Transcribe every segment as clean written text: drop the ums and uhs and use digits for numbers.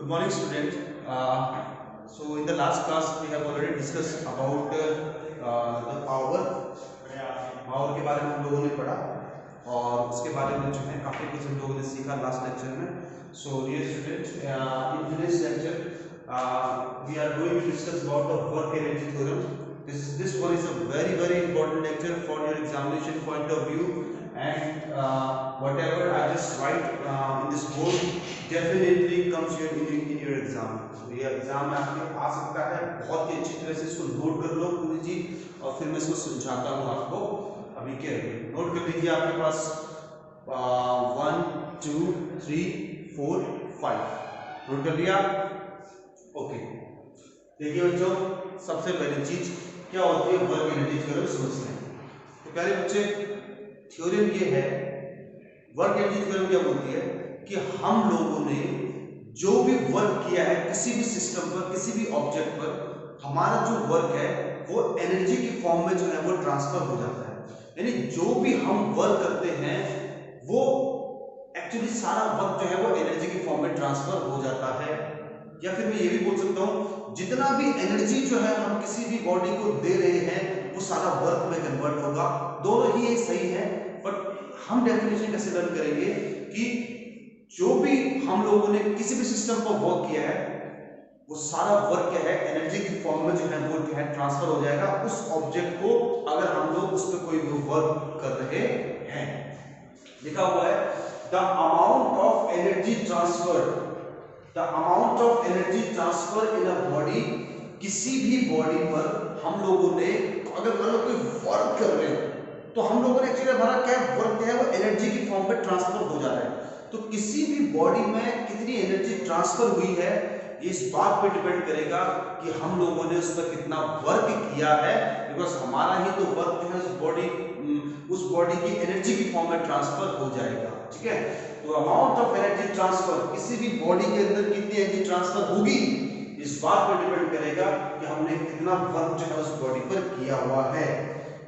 Good morning, student. So in the last class, we have already discussed about the power के बारे में हम लोगों ने पढ़ा और उसके बारे में जो है काफी कुछ हम लोगों ने सीखा लास्ट लेक्चर में. So dear student, in today's lecture, we are going to discuss about the work energy theorem. This one is a very important lecture for your examination point of view, and whatever I just write in this board definitely comes here in your exam. तो ये exam में आपके आ सकता है. बहुत ही अच्छी तरह से इसको नोट कर लो पूरी चीज और फिर मैं इसको समझाता हूँ आपको. अभी क्या नोट कर लीजिए. आपके पास 1 2 3 4 5 नोट कर लिया. ओके, देखिए बच्चों, सबसे पहली चीज क्या होती है वर्क एनर्जी थ्योरम समझते हैं. तो प्यारे बच्चे, थ्योरम ये है, वर्क एनर्जी थ्योरम क्या बोलती है कि हम लोगों ने जो भी वर्क किया है किसी भी सिस्टम पर, किसी भी ऑब्जेक्ट पर, हमारा जो वर्क है वो एनर्जी की फॉर्म में जो है वो ट्रांसफर हो जाता है. यानी जो भी हम वर्क करते हैं वो एक्चुअली सारा वर्क जो है वो एनर्जी की फॉर्म में ट्रांसफर हो जाता है. या फिर मैं ये भी बोल सकता हूं, जितना भी एनर्जी जो है हम किसी भी बॉडी को दे रहे हैं वो सारा वर्क में कन्वर्ट होगा. दोनों ही सही है, बट हम डेफिनेशन कैसे लर्न करेंगे कि जो भी हम लोगों ने किसी भी सिस्टम पर वर्क किया है वो सारा वर्क क्या है एनर्जी की फॉर्म में जो है वो क्या है ट्रांसफर हो जाएगा उस ऑब्जेक्ट को, अगर हम लोग उस पर कोई भी वर्क कर रहे हैं. लिखा हुआ है the amount of energy transfer, the amount of energy transfer in a body. किसी भी बॉडी पर हम लोगों ने अगर कोई वर्क कर रहे हैं तो हम लोगों ने एक्चुअली हमारा क्या वर्क है वो एनर्जी की फॉर्म में ट्रांसफर हो जा रहा है. तो किसी भी बॉडी में कितनी एनर्जी ट्रांसफर हुई है ये इस बात पे डिपेंड करेगा कि हम लोगों ने उस पर कितना वर्क किया है. बिकॉज हमारा ही तो वर्क जो है उस बॉडी की एनर्जी की फॉर्म में ट्रांसफर हो जाएगा. ठीक है, तो अमाउंट ऑफ एनर्जी ट्रांसफर, किसी भी बॉडी के अंदर कितनी एनर्जी ट्रांसफर होगी इस बात पर डिपेंड करेगा कि हमने कितना वर्क जो है उस बॉडी पर किया हुआ है.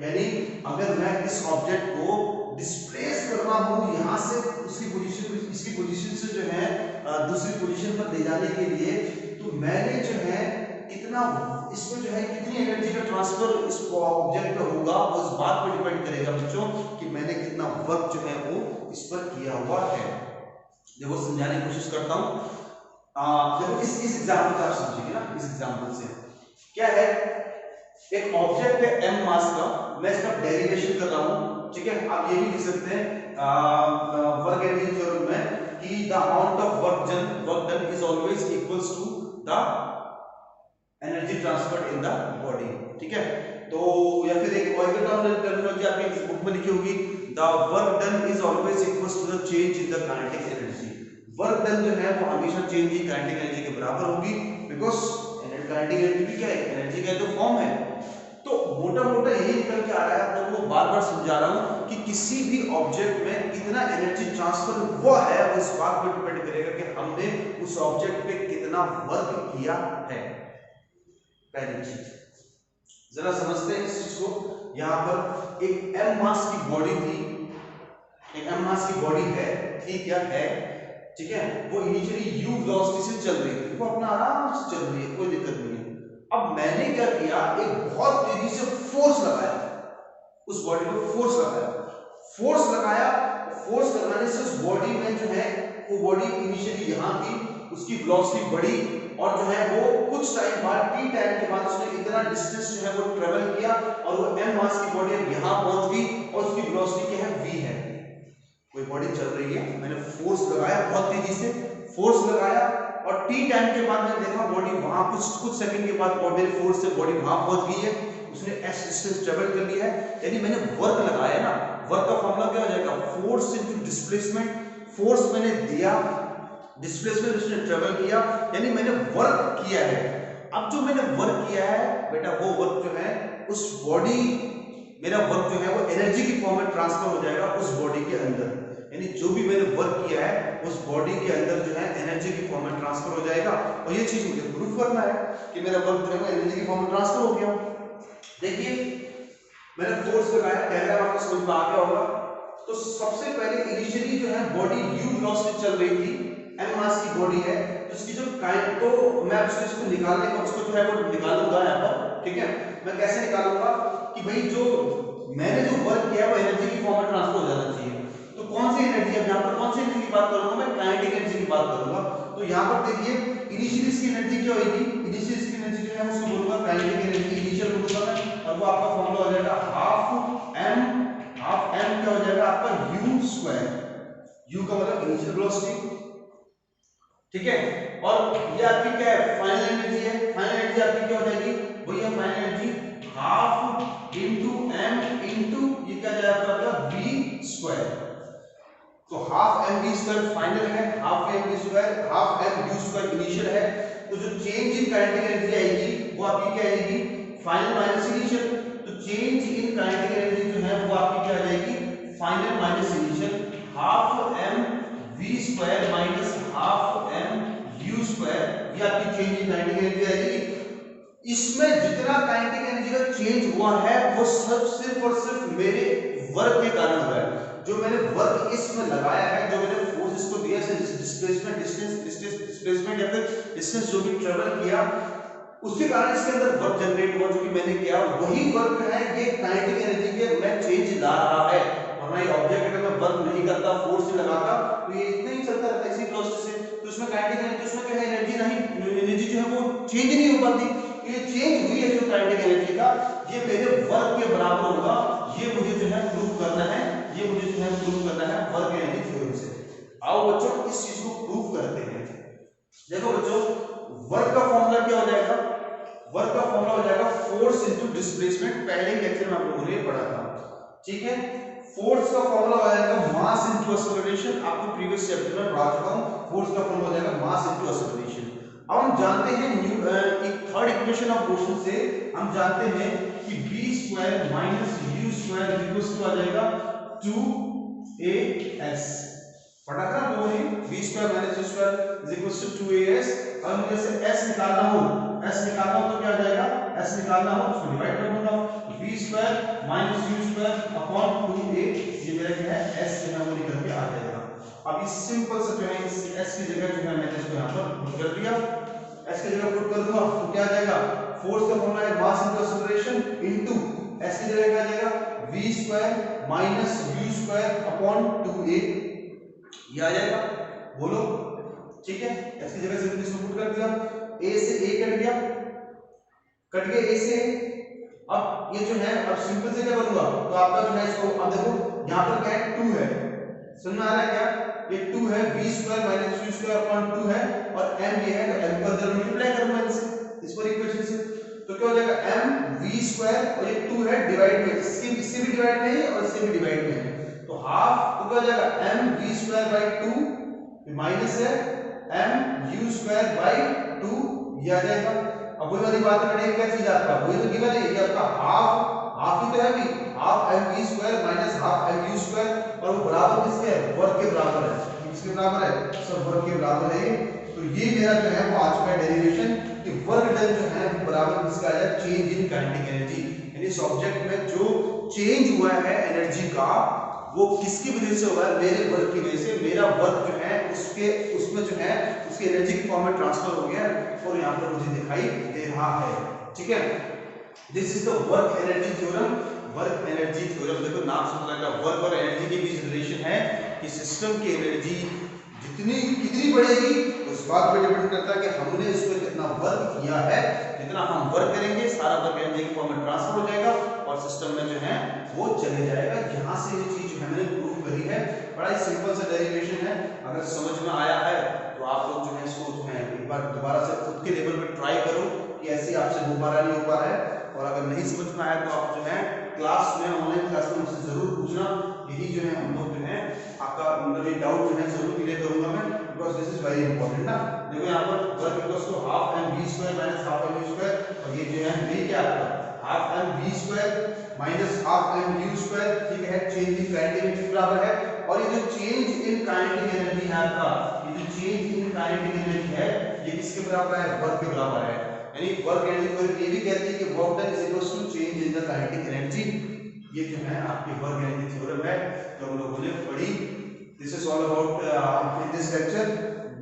यानी अगर मैं इस ऑब्जेक्ट को डिस्प्लेस कर रहा हूं यहां से उसकी पोजीशन, इसकी पोजीशन से जो है दूसरी पोजीशन पर ले जाने के लिए, तो मैंने जो है कितना इसमें जो है कितनी एनर्जी का ट्रांसफर इस ऑब्जेक्ट पे होगा वो इस बात पर डिपेंड करेगा बच्चों कि मैंने कितना वर्क जो है वो इस पर किया हुआ है. देखो समझाने की कोशिश करता हूं. देखो इस एग्जांपल से आप समझिए ना. इस एग्जांपल से क्या है, एक ऑब्जेक्ट है m मास का, मैं इसका डेरिवेशन कर रहा हूं. ठीक है, आप ये भी लिख सकते हैं वर्क एनर्जी थ्योरम में कि the amount of work done is always equals to the energy transferred in the body. ठीक है, तो या फिर एक और टर्मिनोलॉजी आपकी बुक में लिखी होगी, the work done is always equals to the change in the kinetic energy. Work done जो है वो हमेशा चेंज इन काइनेटिक एनर्जी के बराबर होगी. बिकॉज़ काइनेटिक एनर्जी भी क्या है, एनर्जी का तो फॉर्म है. तो मोटा मोटा यही निकल के आ रहा है. आप लोगों को बार बार समझा रहा हूं कि किसी भी ऑब्जेक्ट में कितना एनर्जी ट्रांसफर हुआ है वो इस बात पर डिपेंड करेगा कि हमने उस ऑब्जेक्ट पे कितना वर्क किया है. पहली चीज जरा समझते हैं इस चीज को. यहां पर एक m मास की बॉडी थी, एक m मास की बॉडी है, ठीक है. ठीक है, वो इनिशियली u वेलोसिटी से चल रही थी, वो अपना आराम से चल रही है, कोई दिक्कत नहीं है. अब मैंने क्या किया, एक बहुत तेजी से फोर्स लगाया, उस बॉडी को फोर्स लगाया. फोर्स लगाने से उस बॉडी में जो है वो बॉडी इनिशियली यहां थी, उसकी वेलोसिटी बढ़ी और जो है वो कुछ टाइम बाद t टाइम के बाद उसने इतना डिस्टेंस जो है वो ट्रेवल किया और वो m मास की बॉडी यहां पहुंच गई और उसकी वेलोसिटी क्या है v है. कोई बॉडी चल रही है, मैंने फोर्स लगाया, बहुत तेजी से फोर्स लगाया और t टाइम के बाद मैंने देखा बॉडी वहां कुछ सेकंड के बाद मेरे फोर्स से बॉडी वहां पहुंच गई है, उसने s डिस्टेंस ट्रेवल कर लिया है. यानी मैंने वर्क लगाया ना, वर्क का फॉर्मूला क्या हो जाएगा, फोर्स इनटू डिस्प्लेसमेंट. फोर्स मैंने दिया, डिस्प्लेसमेंट उसने ट्रेवल किया, यानी मैंने वर्क किया है. अब जो मैंने वर्क किया है बेटा, वो वर्क जो है उस बॉडी, मेरा वर्क जो है वो एनर्जी की फॉर्म में ट्रांसफर हो जाएगा उस बॉडी के अंदर. यानी जो भी मैंने वर्क किया है उस बॉडी के अंदर जो है एनर्जी की फॉर्म में ट्रांसफर हो जाएगा. और ये चीज मुझे प्रूफ करना है कि मेरा वर्क जो है वो एनर्जी की फॉर्म में ट्रांसफर हो गया. देखिए मैंने फोर्स लगाया, डायग्राम आपको समझ में आ गया होगा. तो सबसे पहले इनिशियली जो है बॉडी u वेलोसिटी चल रही थी, m मास की बॉडी है, तो इसकी जो काइनेटिक, तो मैं अब इसको निकालने का उसको जो है वो निकालूंगा यहाँ पर, ठीक है। मैं कैसे निकालूंगा कि भाई जो मैंने जो वर्क किया वो एनर्जी की फॉर्म में ट्रांसफर हो जाना चाहिए। तो कौन सी एनर्जी है, यहाँ पर कौन सी एनर्जी की बात करूंगा मैं, काइनेटिक एनर्जी की बात करूंगा। तो यहाँ पर देखिए इनिशियली इसकी एनर्जी क्या होगी, इनिशियली इसकी एनर्जी जो है उसको बोलूंगा काइनेटिक एनर्जी, इनिशियल बोलूंगा मैं, और वो आपका फॉर्मूला हो जाएगा हाफ m क्या हो जाएगा आपका u स्क्वायर, u का मतलब इनिशियल वेलोसिटी, ठीक है। और ये आपकी क्या है, फाइनल एनर्जी है, फाइनल एनर्जी आपकी क्या हो जाएगी, वही है final energy half into m into ये क्या जाएगा आपका v स्क्वायर। तो half M V square final है, half M V square, half M U square initial है। तो जो चेंज इन काइनेटिक एनर्जी आएगी वो आपकी क्या आएगी, फाइनल माइनस इनिशियल। तो चेंज इन काइनेटिक एनर्जी जो है वो आपकी क्या आ जाएगी, final minus initial, half M V square minus half M U square, ये आपकी चेंज इन काइनेटिक एनर्जी आएगी। इसमें जितना काइनेटिक एनर्जी का चेंज हुआ है वो सब सिर्फ और सिर्फ मेरे वर्क के कारण हुआ है। जो मैंने वर्क इसमें लगाया है, जो मैंने फोर्स इसको दिया है, डिस्प्लेसमेंट डिस्प्लेसमेंट या फिर डिस्टेंस जो भी ट्रेवल किया, उसके कारण इसके अंदर वर्क जनरेट हुआ, जो कि मैंने किया वही वर्क है, ये काइनेटिक एनर्जी के मैं चेंज ला रहा है। वरना ये ऑब्जेक्ट अगर मैं वर्क नहीं करता, फोर्स नहीं लगाता, तो ये इतना ही चलता रहता इसी वेलोसिटी से। तो इसमें काइनेटिक एनर्जी, उसमें क्या है एनर्जी नहीं, एनर्जी जो है वो चेंज नहीं हो पाती। ये चेंज हुई है जो काइनेटिक एनर्जी का, ये मेरे वर्क के बराबर होगा। ये मुझे जो है प्रूव करना है, ये मुझे जो है प्रूव करना है वर्क एनर्जी थ्योरम से। आओ बच्चों इस चीज को प्रूव करते हैं। देखो बच्चों वर्क का फॉर्मूला क्या हो जाएगा, वर्क का फॉर्मूला हो जाएगा फोर्स इनटू डिस्प्लेसमेंट, पहले ही लेक्चर में आप लोगों ने पढ़ा था, ठीक है। फोर्स का फॉर्मूला हो जाएगा मास इनटू एक्सेलरेशन, आपको प्रीवियस चैप्टर में पढ़ा चुका हूं। फोर्स का फॉर्मूला हो जाएगा मास इनटू एक्सेलरेशन। अब हम जानते हैं एक थर्ड इक्वेशन ऑफ मोशन से हम जानते हैं कि b square minus u square equals to आ जाएगा 2as। पढ़ा था लोगों ने, b square minus u square equals to 2as। अब मुझे से s निकालना हो, s निकालना हो तो क्या आ जाएगा, s निकालना हो तो डिवाइड कर दूंगा, b square minus u square upon 2a, ये मेरा क्या है s जो है वो निकल के आ जाएगा। अब इस सिंपल से जो है इस s की जगह जो है मैंने इसको यहां पर पुट कर दिया, s की जगह पुट कर दूंगा तो क्या आ जाएगा, फोर्स का फॉर्मूला है mass into acceleration into s की जगह क्या आ जाएगा v square minus u square upon 2a, ये आ जाएगा। बोलो ठीक है, s की जगह सिंपली इसको पुट कर दिया, a से a कट गया, कट गया a से a। अब ये जो है अब सिंपल से क्या करूंगा, तो आपका जो है इसको अब देखो यहां पर क्या है 2 है, समझ में आ रहा है क्या, ये 2 है, v square minus u square upon 2 है और m ये है, तो m को जरूर मल्टीप्लाई करूंगा इनसे, इस पर इक्वेशन से, तो क्या हो जाएगा m v स्क्वायर और ये 2 है डिवाइड में, इससे भी डिवाइड में है और इससे भी डिवाइड में है, तो हाफ, तो क्या हो जाएगा m v square by 2 minus है m u स्क्वायर बाय 2, ये आ जाएगा। अब वही वाली बात करेंगे, क्या चीज आपका वही तो गिवन है, ये आपका हाफ ही तो है भी, half m v square minus half m u square, और वो बराबर किसके है, वर्क के बराबर है, किसके बराबर है, सब वर्क के बराबर है। तो ये मेरा जो है वो आज का डेरिवेशन कि वर्क डन जो है वो बराबर किसका आ जाए, चेंज इन काइनेटिक एनर्जी, यानी इस ऑब्जेक्ट में जो चेंज हुआ है एनर्जी का वो किसकी वजह से हुआ है, मेरे वर्क की वजह से। मेरा वर्क जो है उसके उसमें जो है उसकी एनर्जी की फॉर्म में ट्रांसफर हो गया और यहाँ पर मुझे दिखाई दे रहा है, ठीक है। This is the work energy theorem, work energy theorem. देखो नाम से पता लगा वर्क और एनर्जी के बीच रिलेशन है कि सिस्टम की एनर्जी कितनी बढ़ेगी उस बात पे डिपेंड करता है कि हमने इस पर कितना वर्क किया है। जितना हम वर्क करेंगे सारा वर्क एनर्जी की फॉर्म में ट्रांसफर हो जाएगा और सिस्टम में जो है वो चले जाएगा। यहाँ से ये चीज मैंने प्रूव करी है, बड़ा ही सिंपल सा डेरिवेशन है। अगर समझ में आया है तो आप लोग जो है इसको जो है एक बार दोबारा से खुद के लेवल पे ट्राई करो कि ऐसे आपसे हो पा रहा नहीं हो पा रहा है, और अगर नहीं समझ में आया तो आप जो है क्लास में, ऑनलाइन क्लास में मुझसे जरूर पूछना। यही जो है हम लोग जो है आपका मतलब ये डाउट जो है जरूर क्लियर करूंगा मैं, because this is very important ना। देखो यहाँ पर work equals to half M V square minus half M U square, और ये जो है ये क्या आपका half M V square minus half M U square, ठीक है, चेंज इन काइनेटिक एनर्जी बराबर है। और ये जो चेंज इन काइनेटिक एनर्जी है आपका, ये जो चेंज इन काइनेटिक एनर्जी है ये किसके बराबर है, वर्क के बराबर है। यानी वर्क एनर्जी ये भी कहती है कि work done is equals to change in the kinetic energy. ये जो है आपकी वर्क एनर्जी थ्योरम है जो हम लोगों ने पढ़ी। This is all about in this lecture.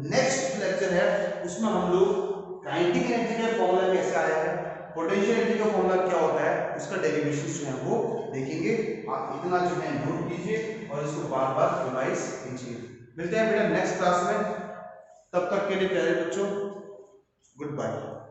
Next lecture है उसमें हम लोग काइनेटिक एनर्जी का फॉर्मूला कैसे आया है, पोटेंशियल एनर्जी का फॉर्मूला क्या होता है, उसका डेरिवेशन जो है वो देखेंगे। आप इतना जो है नोट कीजिए और इसको बार बार रिवाइज कीजिए। मिलते हैं बेटा नेक्स्ट क्लास में, तब तक के लिए प्यारे बच्चों गुड बाय।